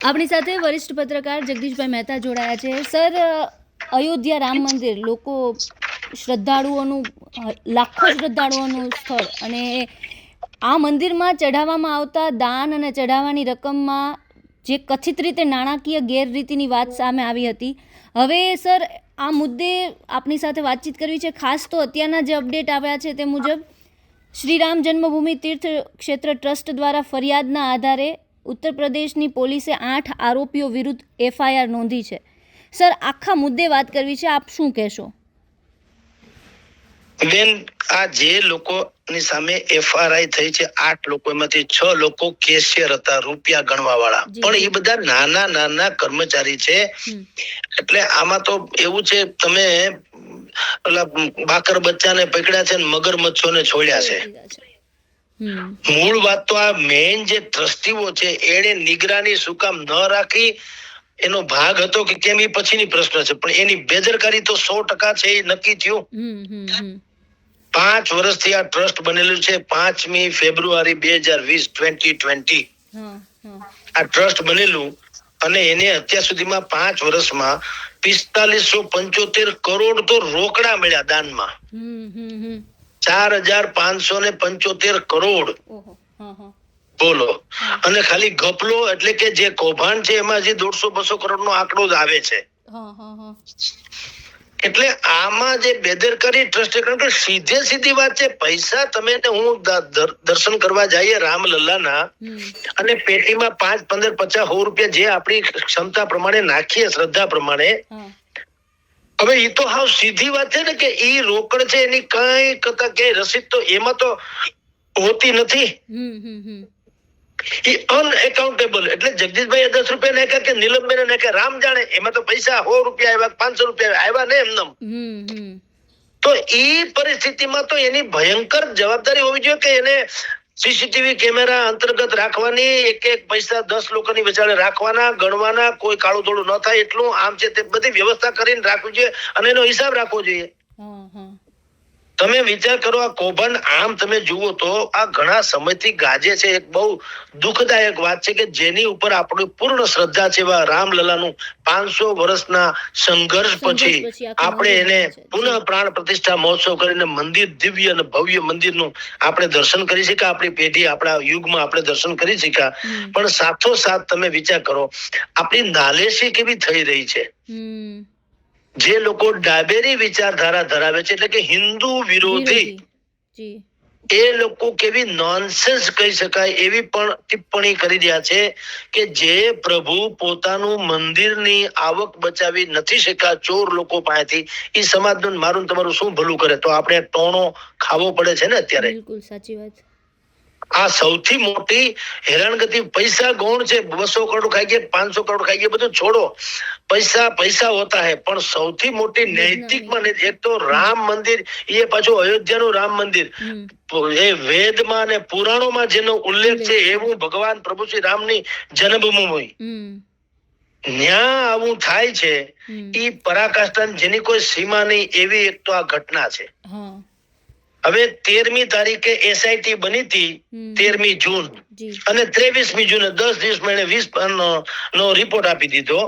આપણી સાથે વરિષ્ઠ પત્રકાર જગદીશભાઈ મહેતા જોડાયા છે. સર, અયોધ્યા રામ મંદિર લોકો શ્રદ્ધાળુઓનું લાખો શ્રદ્ધાળુઓનું સ્થળ, અને આ મંદિરમાં ચઢાવવામાં આવતા દાન અને ચઢાવવાની રકમમાં જે કથિત રીતે નાણાકીય ગેરરીતિની વાત સામે આવી હતી. હવે સર, આ મુદ્દે આપની સાથે વાતચીત કરવી છે. ખાસ તો અત્યારના જે અપડેટ આવ્યા છે તે મુજબ શ્રીરામ જન્મભૂમિ તીર્થ ક્ષેત્ર ટ્રસ્ટ દ્વારા ફરિયાદના આધારે ઉત્તર પ્રદેશની પોલીસે 8 આરોપીઓ વિરુદ્ધ FIR નોંધી છે. સર, આખા મુદ્દે વાત કરવી છે, આપ શું કહેશો? બેન, આ જે લોકોની સામે FRI થઈ છે 8 લોકો, એમાંથી 6 લોકો કેશિયર હતા, રૂપિયા ગણવા વાળા, પણ એ બધા નાના નાના કર્મચારી છે. એટલે આમાં તો એવું છે, તમે ઓલા બાકર બચ્ચાને પકડ્યા છે ને મગરમચ્છોને છોડ્યા છે. મૂળ વાત તો આ મેઇન જે ટ્રસ્ટીઓ છે એને નિગરાની શું કામ ન રાખી એનો ભાગ હતો કે કેમ એ પછીની પ્રશ્ન છે, પણ એની બેદરકારી તો 100% છે, એ નક્કી થયું. 5 વર્ષથી આ ટ્રસ્ટ બનેલું છે. 5મી ફેબ્રુઆરી 2020 આ ટ્રસ્ટ બનેલું, અને એને અત્યાર સુધીમાં 5 વર્ષમાં 4575 કરોડ તો રોકડા મળ્યા દાનમાં. 4575 કરોડ બોલો. અને ખાલી ગપલો એટલે કે જે કૌભાંડ છે એમાં જે 150-200 કરોડ નો આંકડો જ આવે છે. એટલે આમાં જે બેદરકારી ટ્રસ્ટ, કારણ કે સીધી વાત છે, પૈસા તમે હું દર્શન કરવા જઈએ રામલલ્લાના, અને પેટીમાં 5, 15, 50, 100 રૂપિયા જે આપણી ક્ષમતા પ્રમાણે નાખીએ, શ્રદ્ધા પ્રમાણે. હવે એ તો હાવ સીધી વાત છે ને કે ઈ રોકડ છે, એની કઈ કતા કે રસીદ તો એમાં તો હોતી નથી. અનએકાઉન્ટેબલ. એટલે જગદીશભાઈ 10 રૂપિયા નાખ્યા કે નીલમબેન નાખ્યા, રામ જાણે. એમાં તો પૈસા 100 રૂપિયા આવ્યા, 500 રૂપિયા આવ્યા ને એમનેમ. તો ઈ પરિસ્થિતિમાં તો એની ભયંકર જવાબદારી હોવી જોઈએ કે એને CCTV કેમેરા અંતર્ગત રાખવાની, એક પૈસા 10 લોકોની વચાળે રાખવાના, ગણવાના, કોઈ કાળું ધોળું ન થાય એટલું, આમ છે તે બધી વ્યવસ્થા કરીને રાખવી જોઈએ, અને એનો હિસાબ રાખવો જોઈએ. તમે વિચાર કરો, આ કૌભાંડ આમ તમે જુઓ તો આ ઘણા સમયથી ગાજે છે. એક બહુ દુઃખદાયક વાત છે કે જેની ઉપર આપણી પૂર્ણ શ્રદ્ધા છે, એવા રામલલાનું 500 વર્ષના સંઘર્ષ પછી આપણે એને પુનઃ પ્રાણ પ્રતિષ્ઠા મહોત્સવ કરીને મંદિર, દિવ્ય અને ભવ્ય મંદિરનું આપણે દર્શન કરી શક્યા. આપણી પેઢી, આપણા યુગમાં આપણે દર્શન કરી શક્યા. પણ સાથોસાથ તમે વિચાર કરો, આપણી નાલેશી કેવી થઈ રહી છે. જે લોકો ડાબેરી વિચારધારા ધરાવે છે, એટલે કે હિન્દુ વિરોધી, એ લોકો કેવી નોનસેન્સ કહી શકાય એવી પણ ટિપ્પણી કરી રહ્યા છે કે જે પ્રભુ પોતાનું મંદિરની આવક બચાવી નથી શક્યા ચોર લોકો પાસેથી, એ સમાજનું મારું તમારું શું ભલું કરે? તો આપણે ટોણો ખાવો પડે છે ને અત્યારે. બિલકુલ સાચી વાત. આ સૌથી મોટી હેરાનગતિ. પૈસા ગૌણ છે, 200 કરોડ ખાઈ ગયા, 500 કરોડ ખાઈ ગયા, બધું છોડો, પૈસા હોતા હે, પણ સૌથી મોટી નૈતિકમાં એક તો રામ મંદિર, એ પાછું અયોધ્યાનું રામ મંદિર, એ વેદમાં અને પુરાણોમાં જેનો ઉલ્લેખ છે એવું ભગવાન પ્રભુ શ્રી રામની જન્મભૂમિ, ન્યા આવું થાય છે, ઈ પરાકાષ્ઠા, જેની કોઈ સીમા નહીં એવી એક તો આ ઘટના છે. હવે 13મી તારીખે SIT બની હતી, 13મી જૂન, અને 23મી જૂને 10 દિવસમાં એને 20 નો રિપોર્ટ આપી દીધો.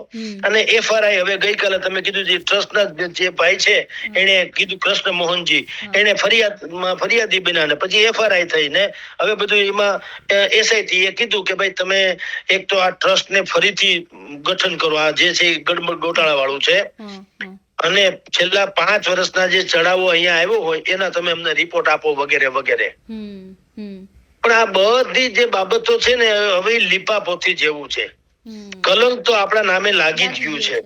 અને FRI હવે ગઈકાલે તમે કીધું જે ટ્રસ્ટના જે ભાઈ છે એને કીધું, કૃષ્ણ મોહનજી, એને ફરિયાદી બન્યા, ને પછી FRI થઈને હવે બધું એમાં SIT એ કીધું કે ભાઈ તમે એક તો આ ટ્રસ્ટને ફરીથી ગઠન કરો, આ જે છે ગડબડ ગોટાળા વાળું છે, અને છેલ્લા 5 વર્ષના જે ચડાવો અહીંયા આવ્યો હોય એના તમે અમને રિપોર્ટ આપો, વગેરે વગેરે. પણ આ બધી જે બાબતો છે ને હવે લીપાપોથી જેવું છે. કલંક તો આપણા નામે લાગી જ ગયું છે.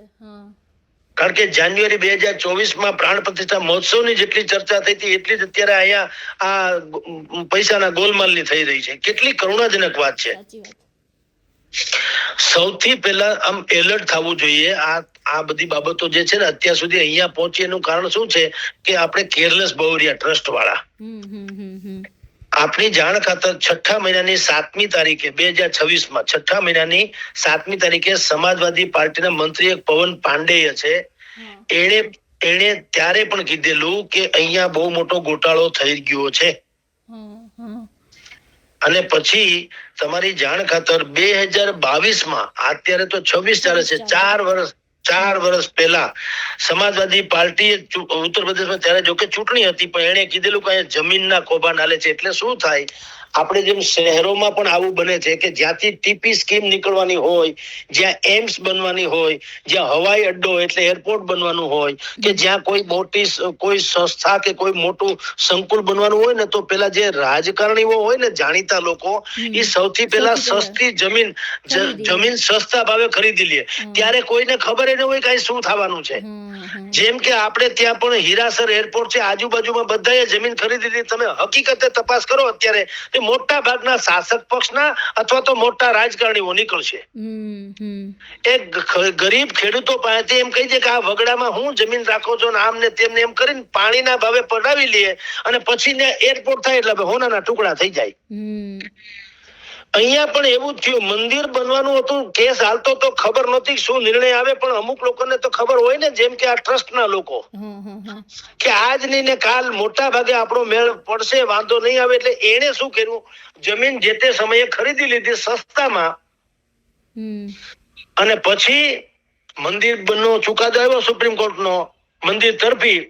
કારણ કે જાન્યુઆરી 2024માં પ્રાણ પ્રતિષ્ઠા મહોત્સવની જેટલી ચર્ચા થઈ હતી એટલી જ અત્યારે અહીંયા આ પૈસાના ગોલમાલની થઈ રહી છે. કેટલી કરુણાજનક વાત છે. સૌથી પહેલા આમ એલર્ટ થવું જોઈએ. આ બધી બાબતો જે છે ને અત્યાર સુધી અહીંયા પહોંચી એનું કારણ શું છે કે આપણે કેરલેસ બહુ રહ્યા ટ્રસ્ટ વાળા. આપણી જાણ ખાતર 6 મહિનાની 7મી તારીખે 2026માં 6 મહિનાની 7મી તારીખે સમાજવાદી પાર્ટીના મંત્રી એક પવન પાંડેય છે, એને ત્યારે પણ કીધેલું કે અહીંયા બહુ મોટો ગોટાળો થઈ ગયો છે. અને પછી તમારી જાણ ખાતર 2022 અત્યારે તો 26 ચાલે છે, 4 વર્ષ પહેલા સમાજવાદી પાર્ટી ઉત્તર પ્રદેશમાં ત્યારે જોકે ચૂંટણી હતી પણ એને કીધેલું કે જમીનના કૌભાંડ હાલે છે. એટલે શું થાય, આપણે જેમ શહેરોમાં પણ આવું બને છે કે જ્યાંથી ટીપી સ્કીમ નીકળવાની હોય, જ્યાં એમ્સ બનવાની હોય, જ્યાં હવાઈ અડ્ડો એટલે એરપોર્ટ બનવાનું હોય, કે જ્યાં કોઈ મોટી કોઈ સંસ્થા કે કોઈ મોટું સંકુલ બનવાનું હોય ને, તો પેલા જે રાજકારણીઓ હોય ને, જાણીતા લોકો, એ સૌથી પહેલા સસ્તી જમીન સસ્તા ભાવે ખરીદી લે. ત્યારે કોઈને ખબર ન હોય કે શું થવાનું છે. જેમ કે આપણે ત્યાં પણ હીરાસર એરપોર્ટ છે, આજુબાજુમાં બધાએ જમીન ખરીદી લીધી. તમે હકીકતે તપાસ કરો અત્યારે, તે મોટા ભાગના શાસક પક્ષના અથવા તો મોટા રાજકારણીઓ નીકળશે. એક ગરીબ ખેડૂતો પાસેથી એમ કહી દે કે આ વગડામાં હું જમીન રાખો છો ને આમ ને તેમને એમ કરીને પાણીના ભાવે પડાવી લે, અને પછી ને એરપોર્ટ થાય એટલે હોનાના ટુકડા થઈ જાય. અહીંયા પણ એવું થયું, મંદિર બનવાનું હતું, કેસ હાલતો તો ખબર નહોતી શું નિર્ણય આવે, પણ અમુક લોકોને તો ખબર હોય ને, જેમ કે આ ટ્રસ્ટના લોકો, કે આજ નહીં ને કાલ મોટા ભાગે આપણો મેળ પડશે, વાંધો નહીં આવે. એટલે એને શું કર્યું, જમીન જે તે સમયે ખરીદી લીધી સસ્તામાં, અને પછી મંદિર બનનો ચુકાદો આવ્યો સુપ્રીમ કોર્ટનો મંદિર તરફી,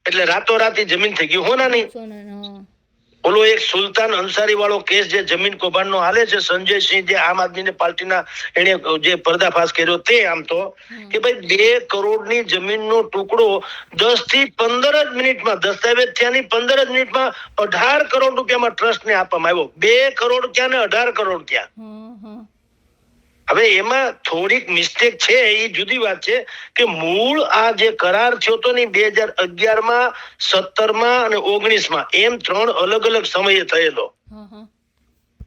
એટલે રાતોરાત જમીન થઈ ગઈ હોનાની. ઓલો એક સુલતાન અંસારી વાળો કેસ જે જમીન કૌભાંડનો હાલે છે, સંજયસિંહ જે આમ આદમી પાર્ટીના, એને જે પર્દાફાશ કર્યો તે, આમ તો કે ભાઈ 2 કરોડની જમીનનો ટુકડો 10 થી 15 જ મિનિટમાં, દસ્તાવેજ થયાની 15 જ મિનિટમાં 18 કરોડ રૂપિયામાં ટ્રસ્ટને આપવામાં આવ્યો. 2 કરોડ ક્યાં ને 18 કરોડ ક્યાં. હવે એમાં થોડીક મિસ્ટેક છે, એ જુદી વાત છે કે મૂળ આ જે કરાર થયો તો ને 2011માં, 17માં અને 19માં, એમ 3 અલગ અલગ સમયે થયેલો.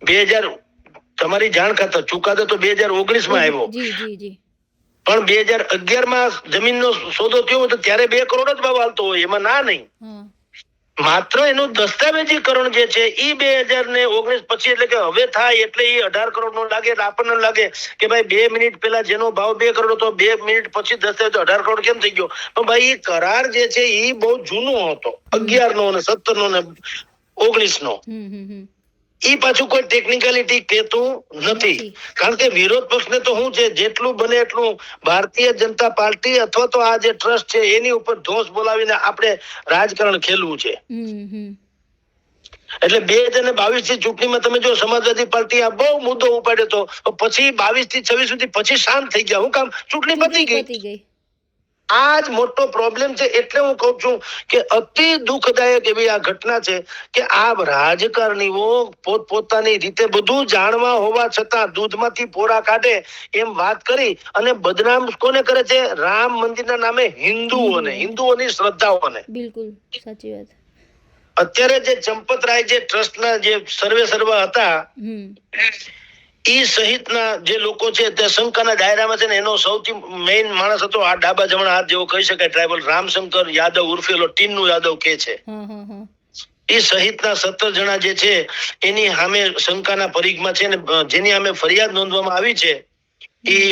2000 તમારી જાણ ખાતર ચુકાદો તો 2019માં આવ્યો, પણ 2011માં જમીનનો સોદો થયો તો ત્યારે 2 કરોડ જ ભાવ હાલતો હોય, એમાં ના નહીં. માત્ર એનું દસ્તાવેજીકરણ જે છે એ 2019 પછી, એટલે કે હવે થાય એટલે એ 18 કરોડ નો લાગે. એટલે આપણને લાગે કે ભાઈ 2 મિનિટ પહેલા જેનો ભાવ 2 કરોડ હતો, 2 મિનિટ પછી દસ્તાવેજ 18 કરોડ કેમ થઈ ગયો? પણ ભાઈ એ કરાર જે છે એ બહુ જૂનો હતો, 11 નો અને 17 નો ને 19 નો. ઈ પાછું કોઈ ટેકનિકાલિટી કહેતું નથી, કારણ કે વિરોધ પક્ષને તો શું છે, જેટલું બને એટલું ભારતીય જનતા પાર્ટી અથવા તો આ જે ટ્રસ્ટ છે એની ઉપર ધોષ બોલાવીને આપણે રાજકારણ ખેલવું છે. એટલે 2022 થી ચૂંટણીમાં તમે જો સમાજવાદી પાર્ટી આ બહુ મુદ્દો ઉપાડ્યો હતો, પછી 22 થી 26 સુધી પછી શાંત થઈ ગયા. હું કામ? ચૂંટણી પતી ગઈ. આ જ મોટો પ્રોબ્લેમ છે. એટલે હું કહું છું કે અતિ દુઃખદાયક એવી આ ઘટના છે કે આ રાજકારણીઓ પોતપોતાની રીતે બધું જાણવા હોવા છતાં દૂધમાંથી પોરા કાઢે એમ વાત કરી અને બદનામ કોને કરે છે? રામ મંદિરના નામે હિન્દુઓને, હિન્દુઓની શ્રદ્ધાઓને. બિલકુલ સાચી વાત. અત્યારે જે ચંપતરાય જે ટ્રસ્ટના જે સર્વે હતા, ઈ સહિતના જે લોકો છે તે શંકાના દાયરામાં છે ને, એનો સૌથી મેઇન માણસ હતો આ ડાબા જમણા હાથ જેવો કહી શકાય ટ્રાઇબલ, રામશંકર યાદવ ઉર્ફે ટીન્નુ યાદવ કે છે. એ સહિતના 17 જણા જે છે એની સામે શંકાના પરીઘમાં છે ને, જેની સામે ફરિયાદ નોંધવામાં આવી છે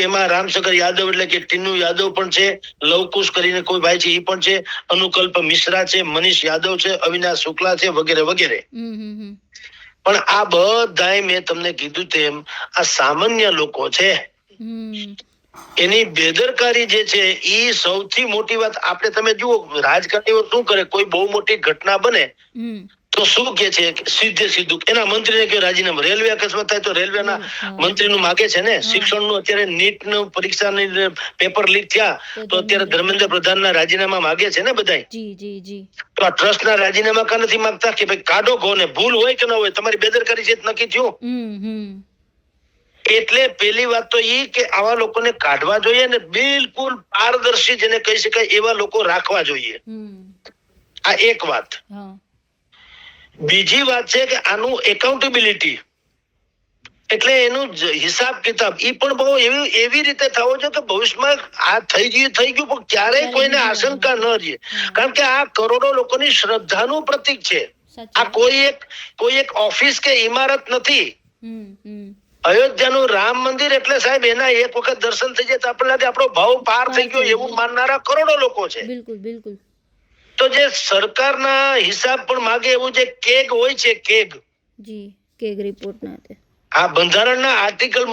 એમાં રામશંકર યાદવ એટલે કે ટીન્નુ યાદવ પણ છે, લવકુશ કરીને કોઈ ભાઈ છે એ પણ છે, અનુકલ્પ મિશ્રા છે, મનીષ યાદવ છે, અવિનાશ શુક્લા છે, વગેરે વગેરે. પણ આ બધાય મેં તમને કીધું તેમ આ સામાન્ય લોકો છે. એની બેદરકારી જે છે એ સૌથી મોટી વાત. આપણે તમે જુઓ રાજકારણીઓ શું કરે, કોઈ બહુ મોટી ઘટના બને તો શું કે છે, સીધું એના મંત્રીને કે રાજીનામું. રેલવે અકસ્માત થાય તો રેલવેના મંત્રીનું માગે છે ને. શિક્ષણનું અત્યારે નીટનું પરીક્ષાની પેપર લીક થયા તો અત્યારે ધર્મેન્દ્ર પ્રધાનના રાજીનામા માગે છે ને બધાય. તો આ ટ્રસ્ટના રાજીનામા કા નથી માંગતા કે ભાઈ કાઢો કોને? ભૂલ હોય કે ના હોય, તમારી બેદરકારી છે નક્કી થયું. એટલે પેલી વાત તો ઈ કે આવા લોકોને કાઢવા જોઈએ ને બિલકુલ પારદર્શી જેને કહી શકાય એવા લોકો રાખવા જોઈએ. આ એક વાત. બીજી વાત છે કે આનું એકાઉન્ટેબિલિટી એટલે એનું હિસાબ કિતાબ ઈ પણ બહુ એવી રીતે થવો જોઈએ કે ભવિષ્યમાં આ થઈ ગયું પણ ક્યારેય કોઈને આશંકા ન રહે. કારણ કે આ કરોડો લોકોની શ્રદ્ધાનું પ્રતીક છે. આ કોઈ એક ઓફિસ કે ઇમારત નથી. અયોધ્યાનું રામ મંદિર એટલે સાહેબ એના એક વખત દર્શન થઈ જાય તો આપણને લાગે આપણો ભાવ પાર થઈ ગયો એવું માનનારા કરોડો લોકો છે. બિલકુલ. તો જે સરકારના હિસાબ પણ માગે એવું જે કેગ હોય છે, કેગ કેગ રિપોર્ટના તે આ બંધારણના આર્ટિકલ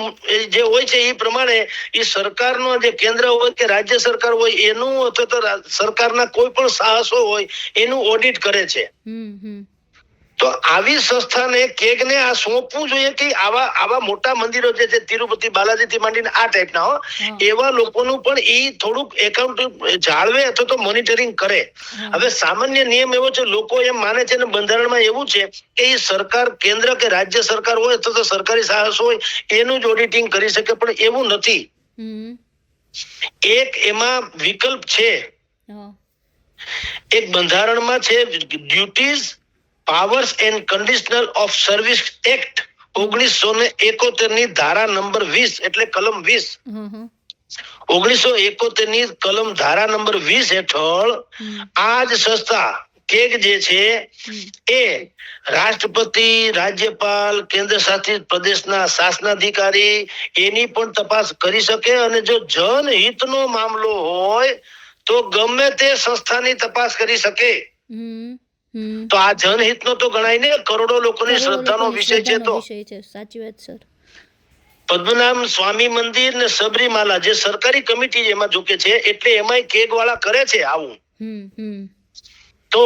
જે હોય છે એ પ્રમાણે એ સરકારનો જે કેન્દ્ર હોય કે રાજ્ય સરકાર હોય એનું અથવા તો સરકારના કોઈ પણ સાહસો હોય એનું ઓડિટ કરે છે. તો આવી સંસ્થાને કેગને આ સોંપવું જોઈએ કે આવા મોટા મંદિરો જે છે તિરુપતિ બાલાજીથી માંડીને આ ટાઈપના એવા લોકોનું પણ એ થોડુંક એકાઉન્ટ જાળવે અથવા તો મોનિટરિંગ કરે. હવે સામાન્ય નિયમ એવો છે, લોકો એમ માને છે ને બંધારણમાં એવું છે કે એ સરકાર કેન્દ્ર કે રાજ્ય સરકાર હોય અથવા તો સરકારી સાહસ હોય એનું જ ઓડિટિંગ કરી શકે, પણ એવું નથી. એક એમાં વિકલ્પ છે. એક બંધારણમાં છે duties powers and conditional of service act 1971 ની ધારા નંબર 20 એટલે કલમ 20. 1971 ની કલમ ધારા નંબર 20 હેઠળ આ જ સંસ્થા કેગ જે છે એ રાષ્ટ્રપતિ, રાજ્યપાલ, કેન્દ્ર શાસિત પ્રદેશના શાસનાધિકારી એની પણ તપાસ કરી શકે, અને જો જનહિતનો મામલો હોય તો ગમે તે સંસ્થાની તપાસ કરી શકે. તો આ જનહિતનો તો ગણાય ને, કરોડો લોકોની શ્રદ્ધાનો વિષય છે. તો સાચી વાત સર. પદ્મનાભ સ્વામી મંદિર ને સબરીમાલા જે સરકારી કમિટી એમાં ઝૂકે છે, એટલે એમાંય કેગ વાળા કરે છે આવું. તો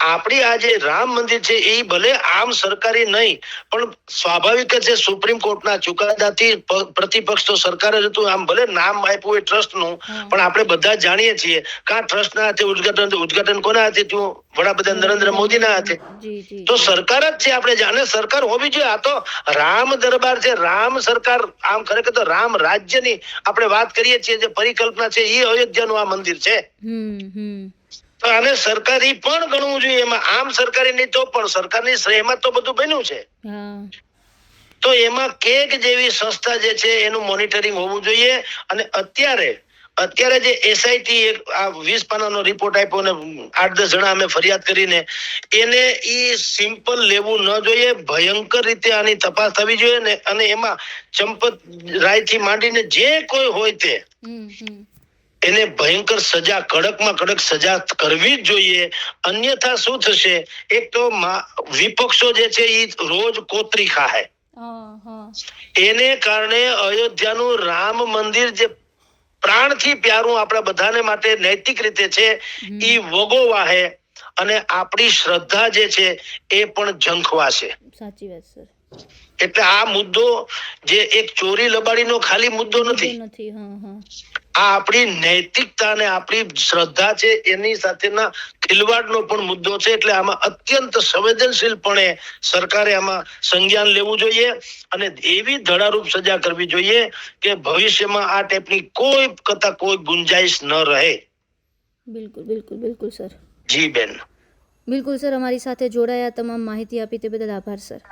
આપણી આ જે રામ મંદિર છે એ ભલે આમ સરકારી નહીં, પણ સ્વાભાવિક છે સુપ્રીમ કોર્ટના ચુકાદાથી પ્રતિપક્ષ તો સરકાર જ હતું. આમ ભલે નામ આપ્યું હોય ટ્રસ્ટનું, પણ આપણે બધા જાણીએ છીએ કે આ ટ્રસ્ટના હાથે ઉદ્ઘાટન કોના હાથે થયું? વડાપ્રધાન નરેન્દ્ર મોદીના હાથે. તો સરકાર જ છે, આપણે જાણે સરકાર હોવી જોઈએ. આ તો રામ દરબાર છે, રામ સરકાર. આમ ખરેખર તો રામ રાજ્યની આપણે વાત કરીએ છીએ, જે પરિકલ્પના છે એ અયોધ્યાનું આ મંદિર છે. તો આને સરકારી પણ ગણવું જોઈએ. એમાં આમ સરકારી નહીં તો પણ સરકારની શ્રેયમાં તો બધું બન્યું છે. તો એમાં કેગ જેવી સંસ્થા જે છે એનું મોનિટરિંગ હોવું જોઈએ. અને અત્યારે જે એસઆઈટી આ 20 પાનાનો રિપોર્ટ આપ્યો ને 8-10 જણા અમે ફરિયાદ કરીને, એને ઈ સિમ્પલ લેવું ન જોઈએ. ભયંકર રીતે આની તપાસ થવી જોઈએ ને, અને એમાં ચંપત રાયથી માંડીને જે કોઈ હોય તે એને ભયંકર સજા, કડકમાં કડક સજા કરવી જ જોઈએ. અન્યથા શું થશે? એક તો વિપક્ષો જે છે એ રોજ કોતરી ખાહે. એને કારણે અયોધ્યાનું રામ મંદિર જે પ્રાણથી પ્યારું આપણા બધાને માટે નૈતિક રીતે છે એ વગોવાહે, અને આપણી શ્રદ્ધા જે છે એ પણ ઝંખવાશે. સાચી વાત સર. એટલે આ મુદ્દો જે એક ચોરી લબાડીનો ખાલી મુદ્દો નથી. આ આપણી નૈતિકતા અને આપણી શ્રદ્ધા છે એની સાથેના ખિલવાડનો પણ મુદ્દો છે. એટલે આમાં અત્યંત સંવેદનશીલપણે સરકારે આમાં સંજ્ઞાન લેવું જોઈએ, અને એવી ધડારૂપ સજા કરવી જોઈએ કે ભવિષ્યમાં આ ટાઈપની કોઈ ગુંજાઈશ ન રહે. બિલકુલ સર. જી બેન. બિલકુલ સર, અમારી સાથે જોડાયા, તમામ માહિતી આપી તે બદલ આભાર સર.